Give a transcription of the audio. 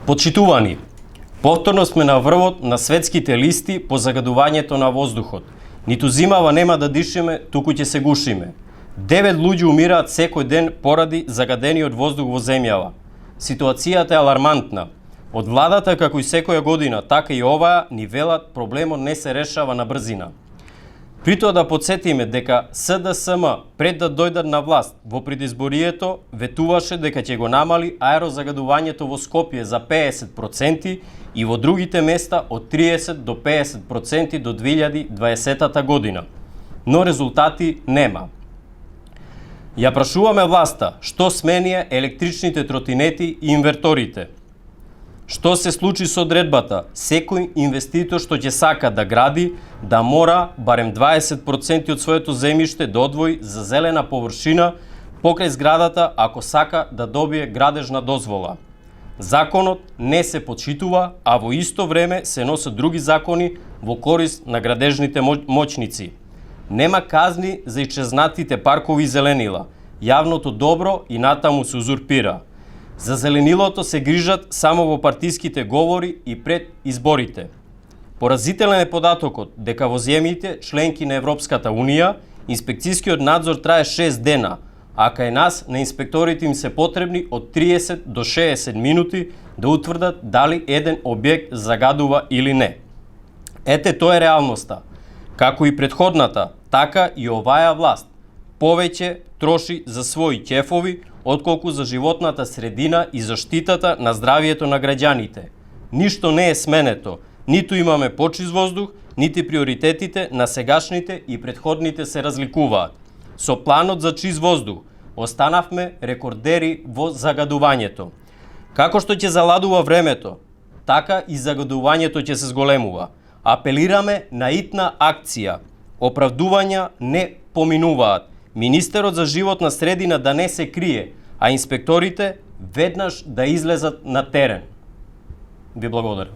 Почитувани, повторно сме на врвот на светските листи по загадувањето на воздухот. Ниту зимава нема да дишеме, туку ќе се гушиме. 9 луѓе умираат секој ден поради загадениот воздух во земјава. Ситуацијата е алармантна. Од владата, како и секоја година, така и оваа, ни велат проблемот не се решава на брзина. При тоа да подсетиме дека СДСМ пред да дојдат на власт во предизборието ветуваше дека ќе го намали аерозагадувањето во Скопје за 50% и во другите места од 30 до 50% до 2020 година. Но резултати нема. Ја прашуваме власта што сменија електричните тротинети и инверторите. Што се случи со одредбата? Секој инвеститор што ќе сака да гради, да мора барем 20% од своето земјиште да одвои за зелена површина покрај зградата ако сака да добие градежна дозвола. Законот не се почитува, а во исто време се носат други закони во корист на градежните моќници. Нема казни за исчезнатите паркови и зеленила. Јавното добро и натаму се узурпира. За зеленилото се грижат само во партиските говори и пред изборите. Поразителен е податокот дека во земјите членки на Европската Унија инспекцијскиот надзор трае 6 дена, а кај нас на инспекторите им се потребни од 30 до 60 минути да утврдат дали еден објект загадува или не. Ете тоа е реалноста. Како и претходната, така и оваа власт повеќе троши за своји ќефови отколку за животната средина и заштитата на здравието на граѓаните. Ништо не е сменето, ниту имаме почист воздух, нити приоритетите на сегашните и претходните се разликуваат. Со планот за чист воздух останавме рекордери во загадувањето. Како што ќе заладува времето, така и загадувањето ќе се зголемува. Апелираме на итна акција. Оправдувања не поминуваат. Министерот за животна средина да не се крие, а инспекторите веднаш да излезат на терен. Ви благодарам.